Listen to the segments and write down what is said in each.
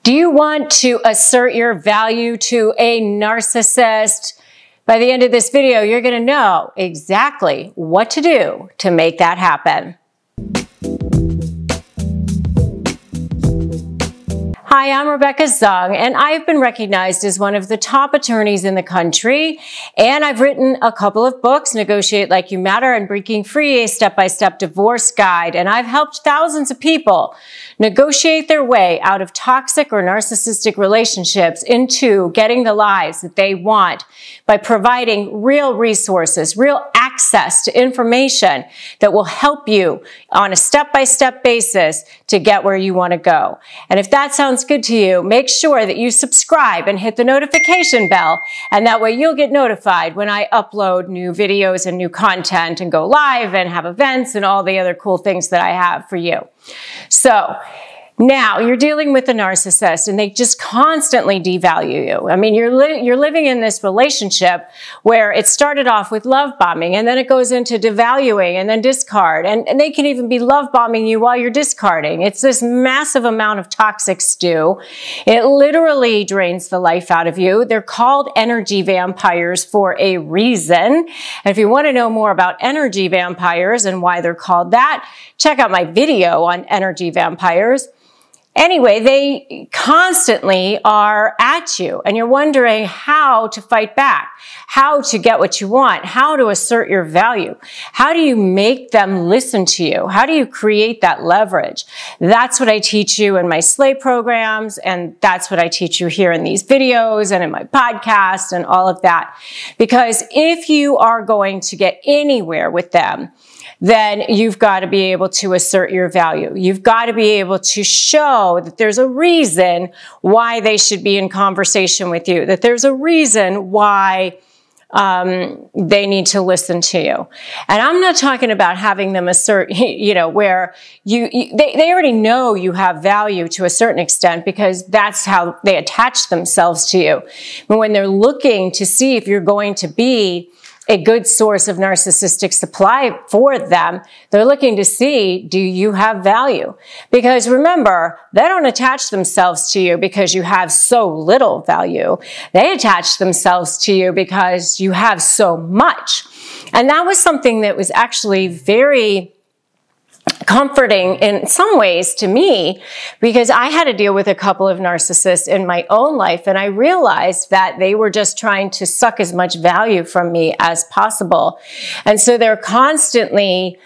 Do you want to assert your value to a narcissist? By the end of this video, you're going to know exactly what to do to make that happen. Hi, I'm Rebecca Zung, and I've been recognized as one of the top attorneys in the country, and I've written a couple of books, Negotiate Like You Matter and Breaking Free, a step-by-step divorce guide, and I've helped thousands of people negotiate their way out of toxic or narcissistic relationships into getting the lives that they want by providing real resources, real access to information that will help you on a step-by-step basis to get where you want to go. And if that sounds good to you, make sure that you subscribe and hit the notification bell, and that way you'll get notified when I upload new videos and new content and go live and have events and all the other cool things that I have for you. So now you're dealing with a narcissist and they just constantly devalue you. I mean, you're living in this relationship where it started off with love bombing, and then it goes into devaluing and then discard. And they can even be love bombing you while you're discarding. It's this massive amount of toxic stew. It literally drains the life out of you. They're called energy vampires for a reason. And if you want to know more about energy vampires and why they're called that, check out my video on energy vampires. Anyway, they constantly are at you, and you're wondering how to fight back, how to get what you want, how to assert your value. How do you make them listen to you? How do you create that leverage? That's what I teach you in my Slay programs, and that's what I teach you here in these videos and in my podcast and all of that. Because if you are going to get anywhere with them, then you've got to be able to assert your value. You've got to be able to show that there's a reason why they should be in conversation with you, that there's a reason why they need to listen to you. And I'm not talking about having them assert, where they already know you have value to a certain extent because that's how they attach themselves to you. But when they're looking to see if you're going to be a good source of narcissistic supply for them, they're looking to see, do you have value? Because remember, they don't attach themselves to you because you have so little value. They attach themselves to you because you have so much. And that was something that was actually very comforting in some ways to me, because I had to deal with a couple of narcissists in my own life, and I realized that they were just trying to suck as much value from me as possible. And so they're constantly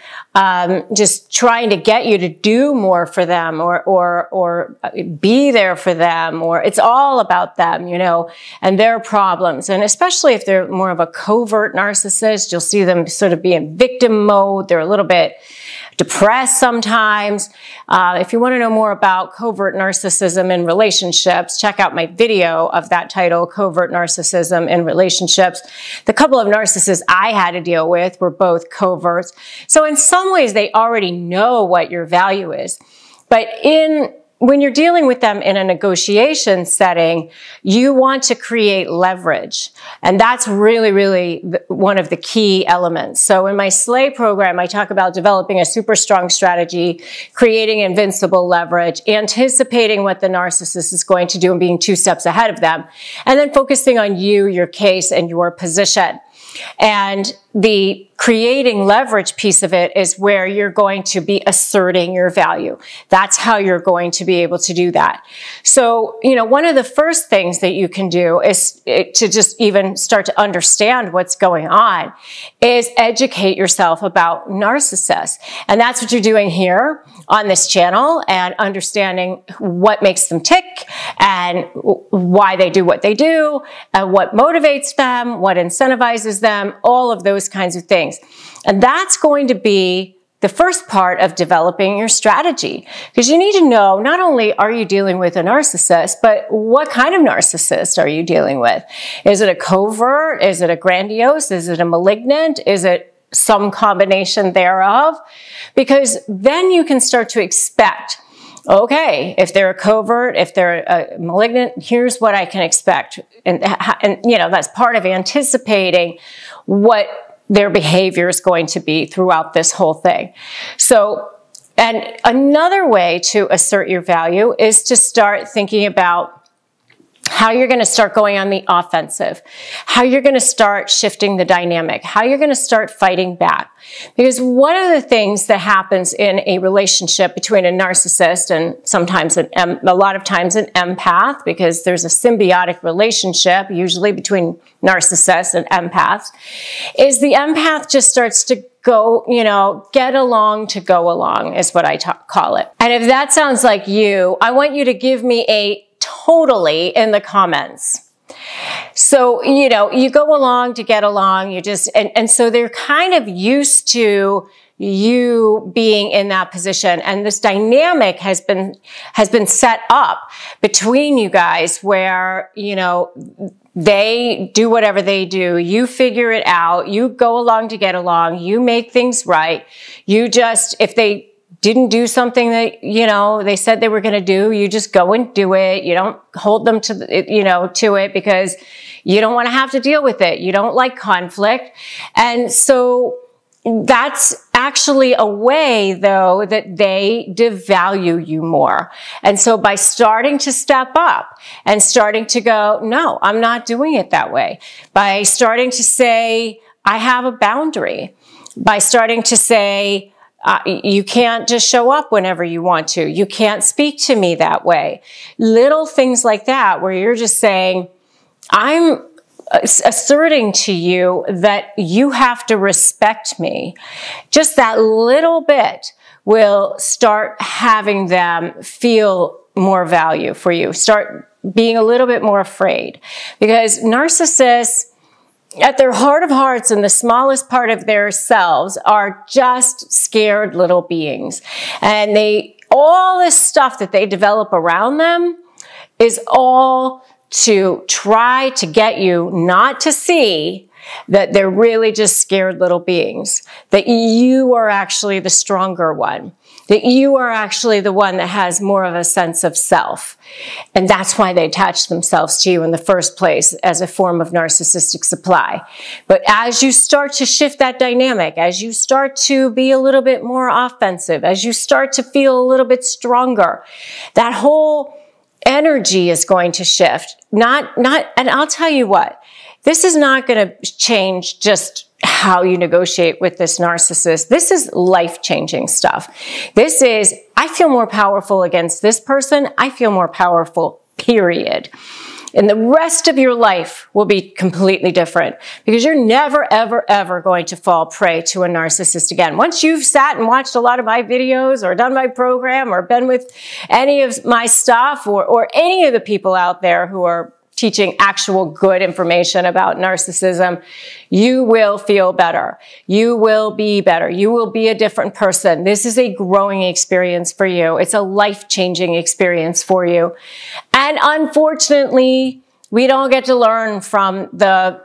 just trying to get you to do more for them or be there for them, or it's all about them, and their problems. And especially if they're more of a covert narcissist, you'll see them sort of be in victim mode. They're a little bit depressed sometimes. If you want to know more about covert narcissism in relationships, check out my video of that title, Covert Narcissism in Relationships. The couple of narcissists I had to deal with were both coverts. So in some ways, they already know what your value is. But when you're dealing with them in a negotiation setting, you want to create leverage. And that's really, really one of the key elements. So in my Slay program, I talk about developing a super strong strategy, creating invincible leverage, anticipating what the narcissist is going to do and being 2 steps ahead of them, and then focusing on you, your case, and your position. And the creating leverage piece of it is where you're going to be asserting your value. That's how you're going to be able to do that. So, one of the first things that you can do is to just even start to understand what's going on is educate yourself about narcissists. And that's what you're doing here on this channel, and understanding what makes them tick and why they do what they do and what motivates them, what incentivizes them, all of those kinds of things. And that's going to be the first part of developing your strategy, because you need to know not only are you dealing with a narcissist, but what kind of narcissist are you dealing with? Is it a covert? Is it a grandiose? Is it a malignant? Is it some combination thereof? Because then you can start to expect, okay, if they're a covert, if they're a malignant, here's what I can expect. And that's part of anticipating what their behavior is going to be throughout this whole thing. So And another way to assert your value is to start thinking about how you're going to start going on the offensive, how you're going to start shifting the dynamic, how you're going to start fighting back. Because one of the things that happens in a relationship between a narcissist and sometimes a lot of times an empath, because there's a symbiotic relationship usually between narcissists and empaths, is the empath just starts to go, get along to go along is what I call it. And if that sounds like you, I want you to give me a totally in the comments. So, you go along to get along, and so they're kind of used to you being in that position. And this dynamic has been set up between you guys where, they do whatever they do. You figure it out. You go along to get along. You make things right. If they didn't do something that, they said they were going to do, you just go and do it. You don't hold them to it because you don't want to have to deal with it. You don't like conflict. And so that's actually a way, though, that they devalue you more. And so by starting to step up and starting to go, no, I'm not doing it that way. By starting to say, I have a boundary. By starting to say, you can't just show up whenever you want to. You can't speak to me that way. Little things like that where you're just saying, I'm asserting to you that you have to respect me. Just that little bit will start having them feel more value for you. Start being a little bit more afraid. Because narcissists, at their heart of hearts and the smallest part of their selves, are just scared little beings. And all this stuff that they develop around them is all to try to get you not to see that they're really just scared little beings, that you are actually the stronger one, that you are actually the one that has more of a sense of self. And that's why they attach themselves to you in the first place as a form of narcissistic supply. But as you start to shift that dynamic, as you start to be a little bit more offensive, as you start to feel a little bit stronger, that whole energy is going to shift. And I'll tell you what, this is not going to change just how you negotiate with this narcissist. This is life-changing stuff. This is, I feel more powerful against this person. I feel more powerful, period. And the rest of your life will be completely different because you're never, ever, ever going to fall prey to a narcissist again. Once you've sat and watched a lot of my videos or done my program or been with any of my stuff or any of the people out there who are teaching actual good information about narcissism, you will feel better. You will be better. You will be a different person. This is a growing experience for you. It's a life-changing experience for you. And unfortunately, we don't get to learn from the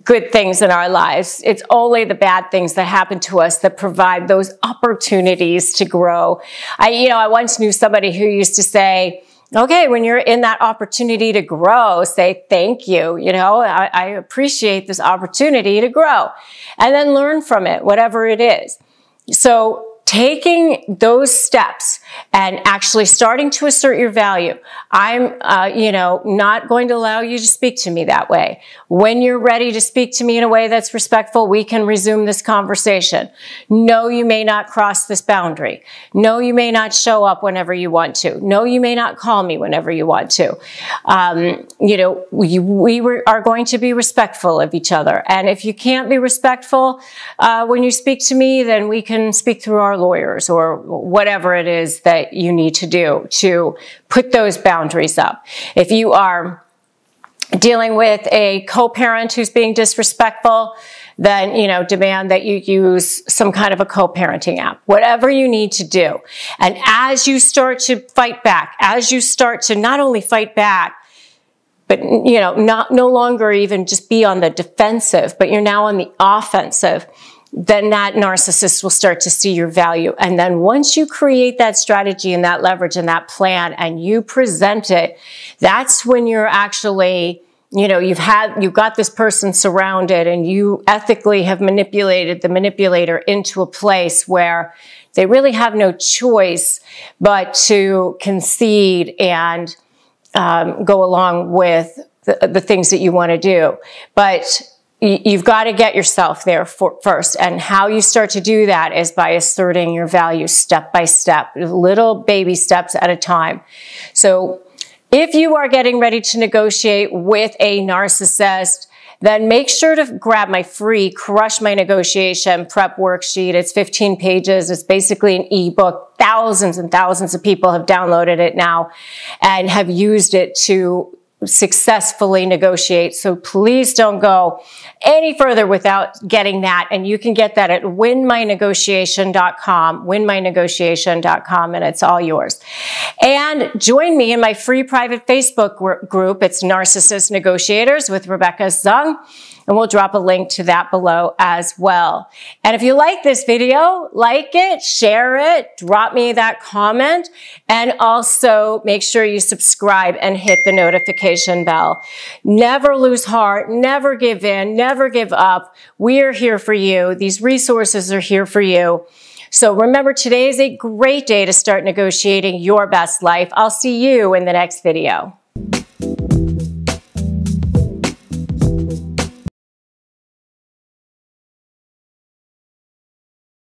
good things in our lives. It's only the bad things that happen to us that provide those opportunities to grow. I once knew somebody who used to say, okay, when you're in that opportunity to grow, say thank you. I appreciate this opportunity to grow, and then learn from it, whatever it is. So taking those steps and actually starting to assert your value. I'm, not going to allow you to speak to me that way. When you're ready to speak to me in a way that's respectful, we can resume this conversation. No, you may not cross this boundary. No, you may not show up whenever you want to. No, you may not call me whenever you want to. We are going to be respectful of each other. And if you can't be respectful when you speak to me, then we can speak through our lawyers or whatever it is that you need to do to put those boundaries up. If you are dealing with a co-parent who's being disrespectful, then, demand that you use some kind of a co-parenting app, whatever you need to do. And as you start to fight back, as you start to not only fight back, but, no longer even just be on the defensive, but you're now on the offensive, then that narcissist will start to see your value. And then once you create that strategy and that leverage and that plan and you present it, that's when you're actually you know, you've got this person surrounded and you ethically have manipulated the manipulator into a place where they really have no choice but to concede and go along with the things that you want to do. But you've got to get yourself there first. And how you start to do that is by asserting your values step by step, little baby steps at a time. So if you are getting ready to negotiate with a narcissist, then make sure to grab my free Crush My Negotiation prep worksheet. It's 15 pages. It's basically an ebook. Thousands and thousands of people have downloaded it now and have used it to successfully negotiate. So please don't go any further without getting that. And you can get that at winmynegotiation.com, winmynegotiation.com, and it's all yours. And join me in my free private Facebook group. It's Narcissist Negotiators with Rebecca Zung. And we'll drop a link to that below as well. And if you like this video, like it, share it, drop me that comment, and also make sure you subscribe and hit the notification bell. Never lose heart, never give in, never give up. We are here for you. These resources are here for you. So remember, today is a great day to start negotiating your best life. I'll see you in the next video.